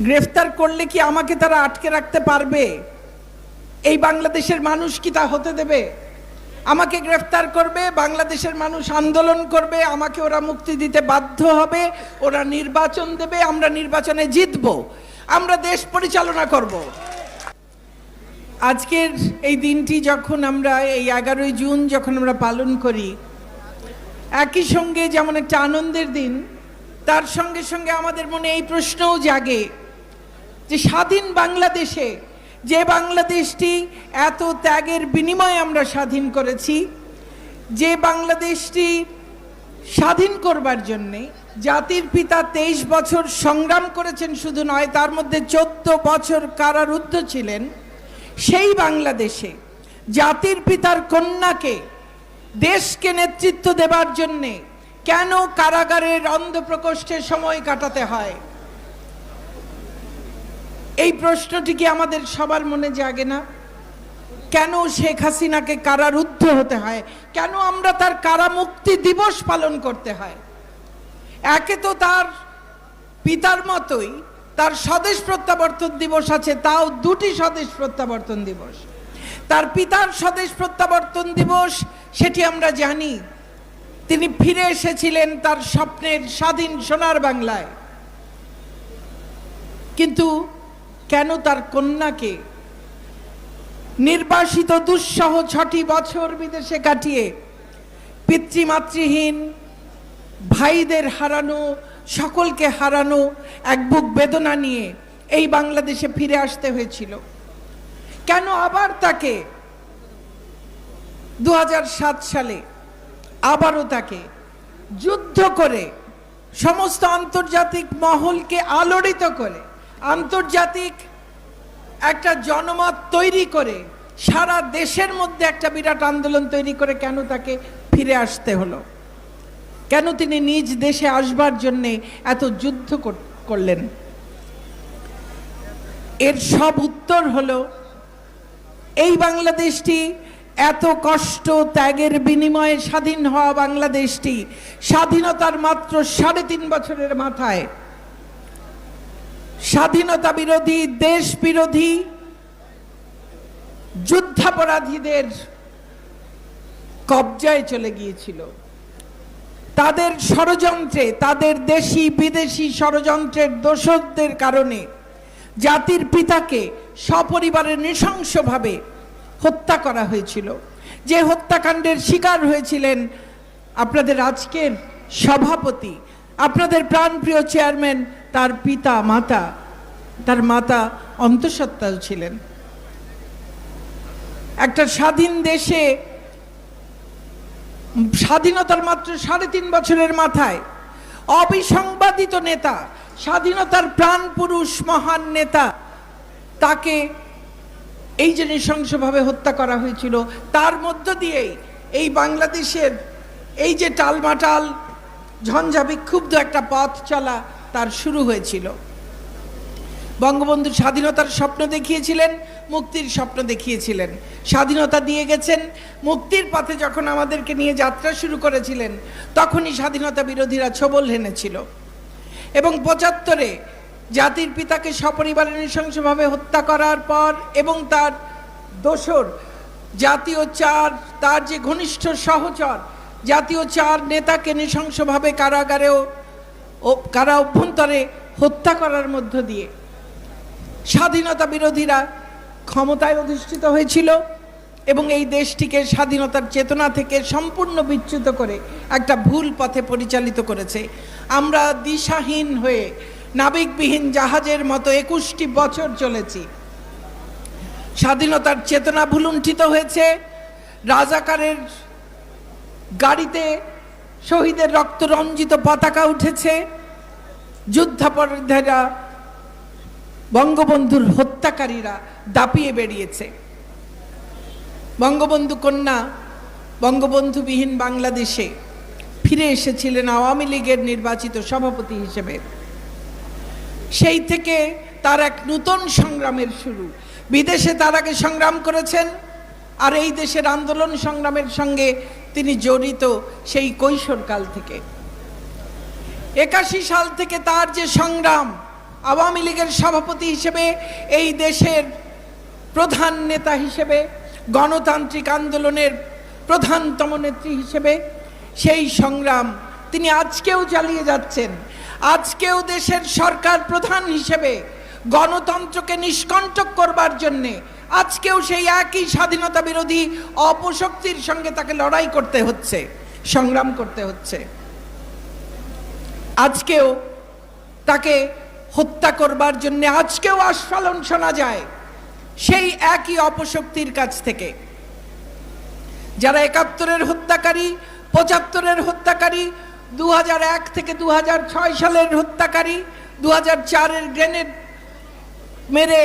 গ্রেফতার করলে কি আমাকে তারা আটকে রাখতে পারবে? এই বাংলাদেশের মানুষ কি তা হতে দেবে? আমাকে গ্রেফতার করবে, বাংলাদেশের মানুষ আন্দোলন করবে, আমাকে ওরা মুক্তি দিতে বাধ্য হবে, ওরা নির্বাচন দেবে, আমরা নির্বাচনে জিতব, আমরা দেশ পরিচালনা করব। আজকের এই দিনটি যখন আমরা এই 11ই জুন যখন আমরা পালন করি, একই সঙ্গে যেমন একটা আনন্দের দিন, তার সঙ্গে সঙ্গে আমাদের মনে এই প্রশ্নও জাগে যে স্বাধীন বাংলাদেশে, যে বাংলাদেশটি এত ত্যাগের বিনিময়ে আমরা স্বাধীন করেছি, যে বাংলাদেশটি স্বাধীন করবার জন্যে জাতির পিতা 23 বছর সংগ্রাম করেছেন শুধু নয়, তার মধ্যে 14 বছর কারারুদ্ধ ছিলেন, সেই বাংলাদেশে জাতির পিতার কন্যাকে দেশকে নেতৃত্ব দেবার জন্যে কেন কারাগারের অন্ধপ্রকোষ্ঠে সময় কাটাতে হয়? এই প্রশ্নটি কি আমাদের সবার মনে জাগে না? কেন শেখ হাসিনাকে কারারুদ্ধ হতে হয়? কেন আমরা তার কারামুক্তি দিবস পালন করতে হয়? একে তো তার পিতার মতোই তার স্বদেশ প্রত্যাবর্তন দিবস আছে, তাও দুটি স্বদেশ প্রত্যাবর্তন দিবস। তার পিতার স্বদেশ প্রত্যাবর্তন দিবস, সেটি আমরা জানি, তিনি ফিরে এসেছিলেন তার স্বপ্নের স্বাধীন সোনার বাংলায়। কিন্তু কেন তার কন্যাকে নির্বাসিত দুঃসহ 6টি বছর বিদেশে কাটিয়ে পিতৃমাতৃহীন ভাইদের হারানো, সকলকে হারানো এক বুক বেদনা নিয়ে এই বাংলাদেশে ফিরে আসতে হয়েছিল? কেন আবার তাকে 2007 সালে আবারও তাকে যুদ্ধ করে সমস্ত আন্তর্জাতিক মহলকে আলোড়িত করে, আন্তর্জাতিক একটা জনমত তৈরি করে, সারা দেশের মধ্যে একটা বিরাট আন্দোলন তৈরি করে কেন তাকে ফিরে আসতে হলো? কেন তিনি নিজ দেশে আসবার জন্যে এত যুদ্ধ করলেন? এর সব উত্তর হলো, এই বাংলাদেশটি এত কষ্ট ত্যাগের বিনিময়ে স্বাধীন হওয়া বাংলাদেশটি স্বাধীনতার মাত্র 3.5 বছরের মাথায় স্বাধীনতা বিরোধী, দেশ বিরোধী, যুদ্ধাপরাধীদের কবজায় চলে গিয়েছিল। তাদের ষড়যন্ত্রে, তাদের দেশি বিদেশি ষড়যন্ত্রের দোষকদের কারণে জাতির পিতাকে সপরিবারে নৃশংসভাবে হত্যা করা হয়েছিল। যে হত্যাকাণ্ডের শিকার হয়েছিলেন আপনাদের আজকের সভাপতি, আপনাদের প্রাণপ্রিয় চেয়ারম্যান, তার পিতা মাতা, তার মাতা অন্তঃসত্ত্বাও ছিলেন। একটা স্বাধীন দেশে স্বাধীনতার মাত্র 3.5 বছরের মাথায় অবিসংবাদিত নেতা, স্বাধীনতার প্রাণ পুরুষ, মহান নেতা, তাকে এই যে নৃশংসভাবে হত্যা করা হয়েছিল, তার মধ্য দিয়েই এই বাংলাদেশের এই যে টালমাটাল ঝঞ্ঝা বিক্ষুব্ধ একটা পথ চলা তার শুরু হয়েছিল। বঙ্গবন্ধু স্বাধীনতার স্বপ্ন দেখিয়েছিলেন, মুক্তির স্বপ্ন দেখিয়েছিলেন, স্বাধীনতা দিয়ে গেছেন। মুক্তির পথে যখন আমাদেরকে নিয়ে যাত্রা শুরু করেছিলেন, তখনই স্বাধীনতা বিরোধীরা ছোবল হেনেছিল। এবং 75-এ জাতির পিতাকে সপরিবারে নৃশংসভাবে হত্যা করার পর এবং তার দোসর জাতীয় 4, তার যে ঘনিষ্ঠ সহচর জাতীয় 4 নেতাকে নৃশংসভাবে কারা অভ্যন্তরে হত্যা করার মধ্য দিয়ে স্বাধীনতা বিরোধীরা ক্ষমতায় অধিষ্ঠিত হয়েছিল এবং এই দেশটিকে স্বাধীনতার চেতনা থেকে সম্পূর্ণ বিচ্যুত করে একটা ভুল পথে পরিচালিত করেছে। আমরা দিশাহীন হয়ে নাবিকবিহীন জাহাজের মতো 21টি বছর চলেছি। স্বাধীনতার চেতনা ভুলুণ্ঠিত হয়েছে। রাজাকারের গাড়িতে শহীদের রক্তরঞ্জিত পতাকা উঠেছে। যুদ্ধাপরাধীরা, বঙ্গবন্ধুর হত্যাকারীরা দাপিয়ে বেরিয়েছে। বঙ্গবন্ধু কন্যা বঙ্গবন্ধুবিহীন বাংলাদেশে ফিরে এসেছিলেন আওয়ামী লীগের নির্বাচিত সভাপতি হিসেবে। সেই থেকে তার এক নূতন সংগ্রামের শুরু। বিদেশে তার আগে সংগ্রাম করেছেন, আর এই দেশের আন্দোলন সংগ্রামের সঙ্গে তিনি জড়িত সেই কৈশোরকাল থেকে। 81 সাল থেকে তার যে সংগ্রাম, আওয়ামী লীগের সভাপতি হিসেবে, এই দেশের প্রধান নেতা হিসেবে, গণতান্ত্রিক আন্দোলনের প্রধানতম নেত্রী হিসেবে সেই সংগ্রাম তিনি আজকেও চালিয়ে যাচ্ছেন। আজকেও দেশের সরকার প্রধান হিসেবে গণতন্ত্রকে নিষ্কণ্টক করবার জন্যে আজকেও সেই একই স্বাধীনতা বিরোধী অপশক্তির সঙ্গে তাকে লড়াই করতে হচ্ছে, সংগ্রাম করতে হচ্ছে। আজকেও তাকে হত্যা করবার জন্য আজকেও আস্ফালন শোনা যায় সেই একই অপশক্তির কাছ থেকে। যারা ৭১-এর হত্যাকারী, ৭৫-এর হত্যাকারী, ২০০১ থেকে ২০০৬ সালের হত্যাকারী, ২০০৪-এর গ্রেনেড মেরে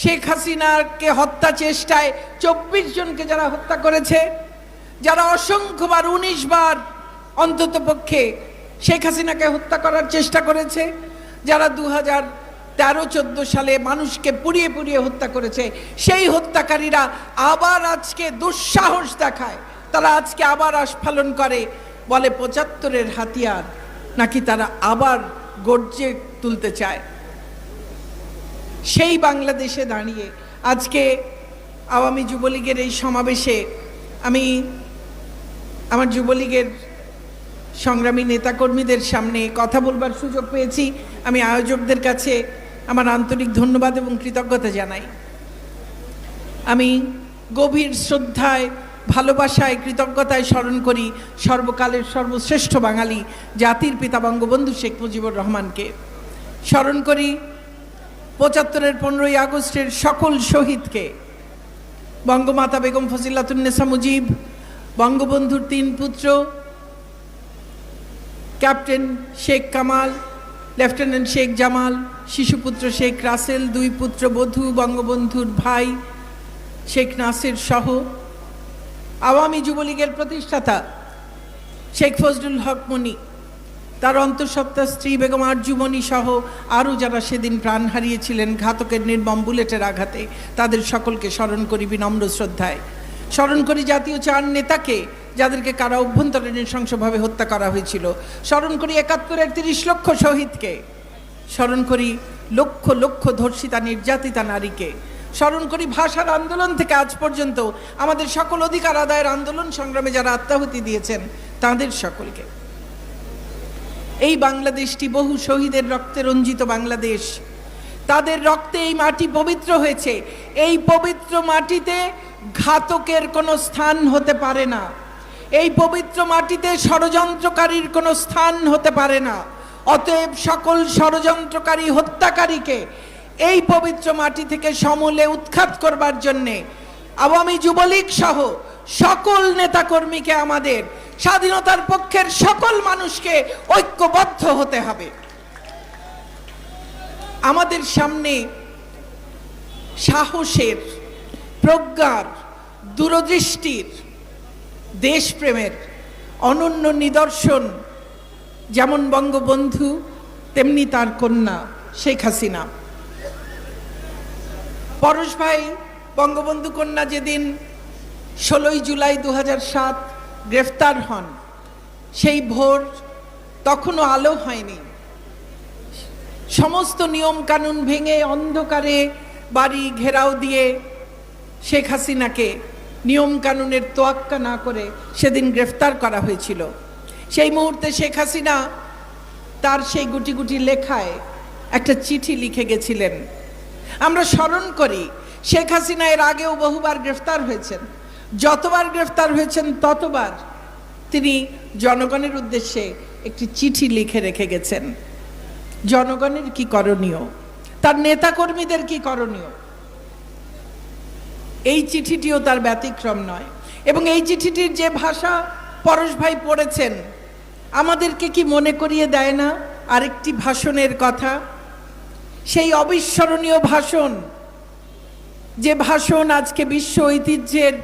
শেখ হাসিনাকে হত্যা চেষ্টায় ২৪ জনকে যারা হত্যা করেছে, যারা অসংখ্যবার ১৯ বার অন্তত পক্ষে শেখ হাসিনাকে হত্যা করার চেষ্টা করেছে, যারা ২০১৩-১৪ সালে মানুষকে পুড়িয়ে পুড়িয়ে হত্যা করেছে, সেই হত্যাকারীরা আবার আজকে দুঃসাহস দেখায়। তারা আজকে আবার আস্ফালন করে, বলে ৭৫-এর হাতিয়ার নাকি তারা আবার গর্জে তুলতে চায়। সেই বাংলাদেশে দাঁড়িয়ে আজকে আওয়ামী যুবলীগের এই সমাবেশে আমি আমার যুবলীগের সংগ্রামী নেতাকর্মীদের সামনে কথা বলবার সুযোগ পেয়েছি। আমি আয়োজকদের কাছে আমার আন্তরিক ধন্যবাদ এবং কৃতজ্ঞতা জানাই। আমি গভীর শ্রদ্ধায়, ভালোবাসায়, কৃতজ্ঞতায় স্মরণ করি সর্বকালের সর্বশ্রেষ্ঠ বাঙালি জাতির পিতা বঙ্গবন্ধু শেখ মুজিবুর রহমানকে। স্মরণ করি ৭৫-এর ১৫ই আগস্টের সকল শহীদকে, বঙ্গমাতা বেগম ফজিলাতুন্নেসা মুজিব, বঙ্গবন্ধুর ৩ পুত্র ক্যাপ্টেন শেখ কামাল, লেফটেন্যান্ট শেখ জামাল, শিশুপুত্র শেখ রাসেল, 2 পুত্র বধূ বঙ্গবন্ধুর ভাই শেখ নাসির সহ আওয়ামী যুবলীগের প্রতিষ্ঠাতা শেখ ফজলুল হক মনি, তার অন্তঃসত্ত্বা স্ত্রী বেগম আরজুমনি সহ আরও যারা সেদিন প্রাণ হারিয়েছিলেন ঘাতকের নির্মম বুলেটের আঘাতে, তাদের সকলকে স্মরণ করি বিনম্র শ্রদ্ধায়। স্মরণ করি জাতীয় 4 নেতাকে যাদেরকে কারা অভ্যন্তরে নৃশংসভাবে হত্যা করা হয়েছিল। স্মরণ করি ৭১-এর ৩০ লক্ষ শহীদকে। স্মরণ করি লক্ষ লক্ষ ধর্ষিতা নির্যাতিতা নারীকে। স্মরণ করি ভাষার আন্দোলন থেকে আজ পর্যন্ত আমাদের সকল অধিকার আদায়ের আন্দোলন সংগ্রামে যারা আত্মাহুতি দিয়েছেন তাদের সকলকে। এই বাংলাদেশটি বহু শহীদের রক্তে রঞ্জিত বাংলাদেশ। তাদের রক্তে এই মাটি পবিত্র হয়েছে। এই পবিত্র মাটিতে ঘাতকের কোনো স্থান হতে পারে না। এই পবিত্র মাটিতে ষড়যন্ত্রকারীর কোনো স্থান হতে পারে না। অতএব সকল ষড়যন্ত্রকারী, হত্যাকারীকে এই পবিত্র মাটি থেকে সমূলে উৎখাত করবার জন্যে আওয়ামী যুবলীগ সহ সকল নেতাকর্মীকে, আমাদের স্বাধীনতার পক্ষের সকল মানুষকে ঐক্যবদ্ধ হতে হবে। আমাদের সামনে সাহসের, প্রজ্ঞার, দূরদৃষ্টির, দেশপ্রেমের অনন্য নিদর্শন যেমন বঙ্গবন্ধু, তেমনি তার কন্যা শেখ হাসিনা। পরশ ভাই বঙ্গবন্ধু কন্যা যেদিন 16ই জুলাই 2007 গ্রেফতার হন, সেই ভোর তখনও আলো হয়নি। সমস্ত নিয়ম কানুন ভেঙে অন্ধকারে বাড়ি ঘেরাও দিয়ে শেখ হাসিনাকে নিয়ম কানুনের তোয়াক্কা না করে সেদিন গ্রেফতার করা হয়েছিল। সেই মুহূর্তে শেখ হাসিনা তার সেই গুটি গুটি লেখায় একটা চিঠি লিখে গেছিলেন। আমরা স্মরণ করি শেখ হাসিনা এর আগেও বহুবার গ্রেফতার হয়েছেন। যতবার গ্রেফতার হয়েছেন ততবার তিনি জনগণের উদ্দেশ্যে একটি চিঠি লিখে রেখে গেছেন। জনগণের কি করণীয়, তার নেতাকর্মীদের কি করণীয়, এই চিঠিটিও তার ব্যতিক্রম নয়। এবং এই চিঠিটির যে ভাষা পরশ ভাই পড়েছেন, আমাদেরকে কি মনে করিয়ে দেয় না আরেকটি ভাষণের কথা? সেই অবিস্মরণীয় ভাষণ, যে ভাষণ আজকে বিশ্ব ঐতিহ্যের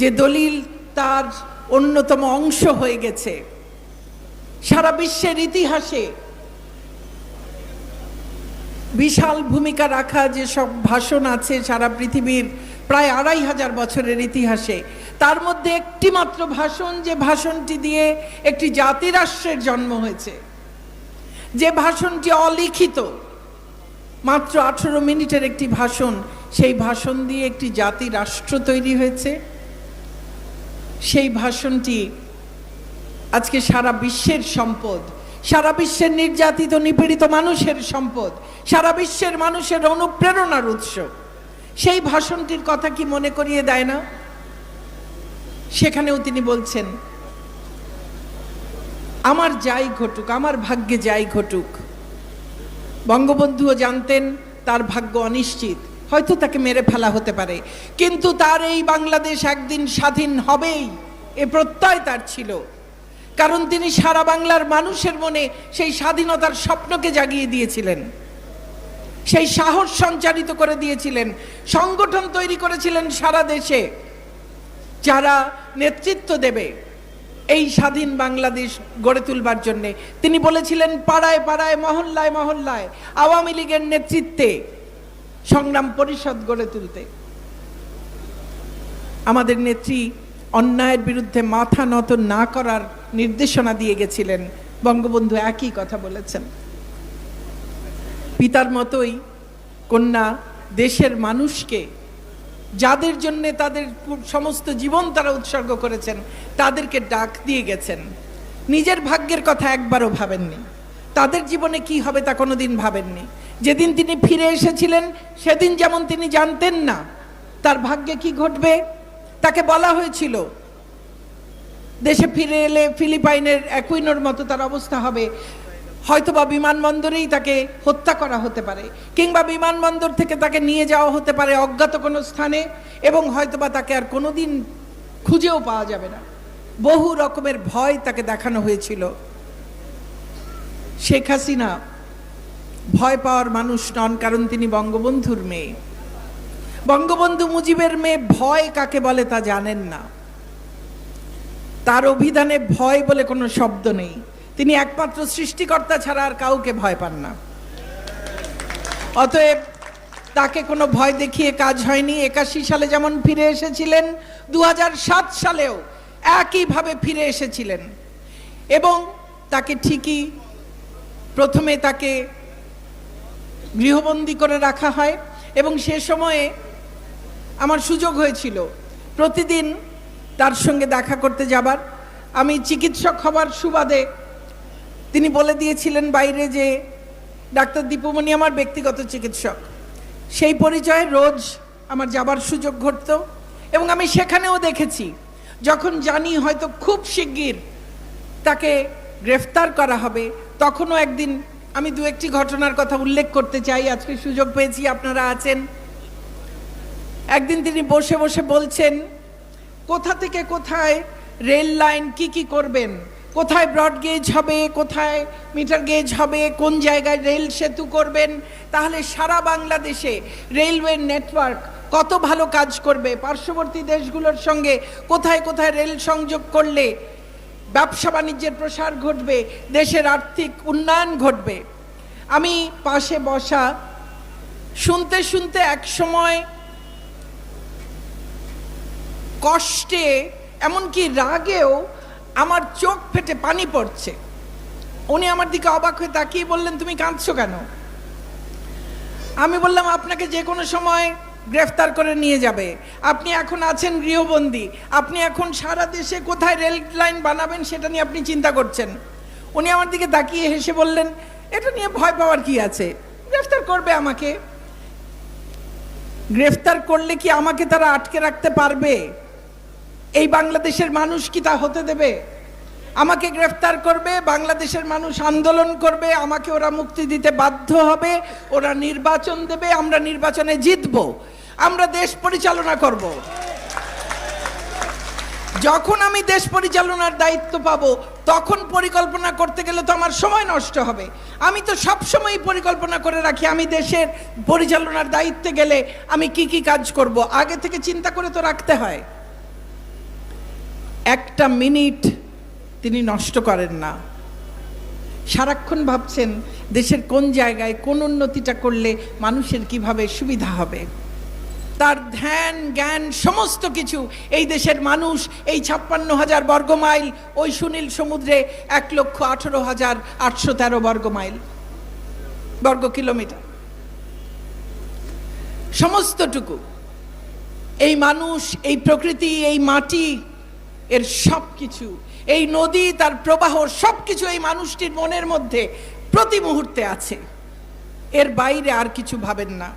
যে দলিল, তার অন্যতম অংশ হয়ে গেছে। সারা বিশ্বের ইতিহাসে বিশাল ভূমিকা রাখা যে সব ভাষণ আছে সারা পৃথিবীর প্রায় ২৫০০ বছরের ইতিহাসে, তার মধ্যে একটি মাত্র ভাষণ, যে ভাষণটি দিয়ে একটি জাতিরাষ্ট্রের জন্ম হয়েছে, যে ভাষণটি অলিখিত, মাত্র 18 মিনিটের একটি ভাষণ, সেই ভাষণ দিয়ে একটি জাতি রাষ্ট্র তৈরি হয়েছে। সেই ভাষণটি আজকে সারা বিশ্বের সম্পদ, সারা বিশ্বের নির্যাতিত নিপীড়িত মানুষের সম্পদ, সারা বিশ্বের মানুষের অনুপ্রেরণার উৎস। সেই ভাষণটির কথা কি মনে করিয়ে দেয় না? সেখানেও তিনি বলছেন, আমার যাই ঘটুক, আমার ভাগ্যে যাই ঘটুক। বঙ্গবন্ধুও জানতেন তার ভাগ্য অনিশ্চিত, হয়তো তাকে মেরে ফেলা হতে পারে, কিন্তু তার এই বাংলাদেশ একদিন স্বাধীন হবেই, এ প্রত্যয় তার ছিল। কারণ তিনি সারা বাংলার মানুষের মনে সেই স্বাধীনতার স্বপ্নকে জাগিয়ে দিয়েছিলেন, সেই সাহস সঞ্চারিত করে দিয়েছিলেন, সংগঠন তৈরি করেছিলেন সারা দেশে, যারা নেতৃত্ব দেবে এই স্বাধীন বাংলাদেশ গড়ে তুলবার জন্য। তিনি বলেছিলেন, পাড়ায় পাড়ায়, মহল্লায় মহল্লায় আওয়ামী লীগের নেতৃত্বে সংগ্রাম পরিষদ গড়ে তুলতে। আমাদের নেত্রী অন্যায়ের বিরুদ্ধে মাথা নত না করার নির্দেশনা দিয়ে গেছিলেন। বঙ্গবন্ধু একই কথা বলেছেন। পিতার মতোই কন্যা দেশের মানুষকে, যাদের জন্য তাদের সমস্ত জীবন তারা উৎসর্গ করেছেন, তাদেরকে ডাক দিয়ে গেছেন। নিজের ভাগ্যের কথা একবারও ভাবেননি, তাদের জীবনে কি হবে তা কোনোদিন ভাবেননি। যেদিন তিনি ফিরে এসেছিলেন সেদিন যেমন তিনি জানতেন না তার ভাগ্যে কি ঘটবে। তাকে বলা হয়েছিল দেশে ফিরে এলে ফিলিপাইনের অ্যাকুইনোর মতো তার অবস্থা হবে, হয়তোবা বিমানবন্দরেই তাকে হত্যা করা হতে পারে, কিংবা বিমানবন্দর থেকে তাকে নিয়ে যাওয়া হতে পারে অজ্ঞাত কোনো স্থানে, এবং হয়তোবা তাকে আর কোনোদিন খুঁজেও পাওয়া যাবে না। বহু রকমের ভয় তাকে দেখানো হয়েছিল। শেখ হাসিনা ভয় পাওয়ার মানুষ নন, কারণ তিনি বঙ্গবন্ধুর মেয়ে। বঙ্গবন্ধু মুজিবের মেয়ে ভয় কাকে বলে তা জানেন না। তার অভিধানে ভয় বলে কোনো শব্দ নেই। তিনি একমাত্র সৃষ্টিকর্তা ছাড়া আর কাউকে ভয় পান না। অতএব তাকে কোনো ভয় দেখিয়ে কাজ হয়নি। 81 সালে যেমন ফিরে এসেছিলেন, 2007 সালেও একইভাবে ফিরে এসেছিলেন। এবং তাকে ঠিকই প্রথমে তাকে গৃহবন্দী করে রাখা হয়, এবং সে সময়ে আমার সুযোগ হয়েছিল প্রতিদিন তার সঙ্গে দেখা করতে যাবার। আমি চিকিৎসক হবার সুবাদে তিনি বলে দিয়েছিলেন বাইরে যে ডাক্তার দীপুমণি আমার ব্যক্তিগত চিকিৎসক। সেই পরিচয়ে রোজ আমার যাবার সুযোগ ঘটত, এবং আমি সেখানেও দেখেছি যখন জানি হয়তো খুব শিগগির তাকে গ্রেফতার করা হবে, তখনও একদিন আমি দু একটি ঘটনার কথা উল্লেখ করতে চাই, আজকে সুযোগ পেয়েছি, আপনারা আছেন। একদিন তিনি বসে বসে বলছেন কোথা থেকে কোথায় রেল লাইন কি কি করবেন, কোথায় ব্রড গেজ হবে, কোথায় মিটার গেজ হবে, কোন জায়গায় রেল সেতু করবেন, তাহলে সারা বাংলাদেশে রেলওয়ে নেটওয়ার্ক কত ভালো কাজ করবে, পার্শ্ববর্তী দেশগুলোর সঙ্গে কোথায় কোথায় রেল সংযোগ করলে ব্যবসা বাণিজ্যের প্রসার ঘটবে, দেশের আর্থিক উন্নয়ন ঘটবে। আমি পাশে বসা শুনতে শুনতে এক সময় কষ্টে এমনকি রাগেও আমার চোখ ফেটে পানি পড়ছে। উনি আমার দিকে অবাক হয়ে তাকিয়ে বললেন, তুমি কাঁদছো কেন? আমি বললাম, আপনাকে যে কোনো সময় গ্রেফতার করে নিয়ে যাবে, আপনি এখন আছেন গৃহবন্দী, আপনি এখন সারা দেশে কোথায় রেল লাইন বানাবেন সেটা নিয়ে আপনি চিন্তা করছেন। উনি আমার দিকে তাকিয়ে হেসে বললেন, এটা নিয়ে ভয় পাওয়ার কি আছে, গ্রেফতার করবে আমাকে। গ্রেফতার করলে কি আমাকে তারা আটকে রাখতে পারবে? এই বাংলাদেশের মানুষ কি তা হতে দেবে? আমাকে গ্রেফতার করবে, বাংলাদেশের মানুষ আন্দোলন করবে, আমাকে ওরা মুক্তি দিতে বাধ্য হবে, ওরা নির্বাচন দেবে, আমরা নির্বাচনে জিতব, আমরা দেশ পরিচালনা করব। যখন আমি দেশ পরিচালনার দায়িত্ব পাবো তখন পরিকল্পনা করতে গেলে তো আমার সময় নষ্ট হবে। আমি তো সব সময় পরিকল্পনা করে রাখি আমি দেশের পরিচালনার দায়িত্বে গেলে আমি কি কি কাজ করব, আগে থেকে চিন্তা করে তো রাখতে হয়। একটা মিনিট তিনি নষ্ট করেন না, সারাক্ষণ ভাবছেন দেশের কোন জায়গায় কোন উন্নতিটা করলে মানুষের কিভাবে সুবিধা হবে। তার ধ্যান জ্ঞান সমস্ত কিছু এই দেশের মানুষ এই 56,000 বর্গমাইল, ওই সুনীল সমুদ্রে 1,18,813 বর্গমাইল, বর্গ কিলোমিটার, সমস্তটুকু এই মানুষ, এই প্রকৃতি, এই মাটি, এর সব কিছু, এই নদী তার প্রবাহ, সব কিছু এই মানুষটির মনের মধ্যে প্রতি মুহূর্তে আছে। এর বাইরে আর কিছু ভাবেন না।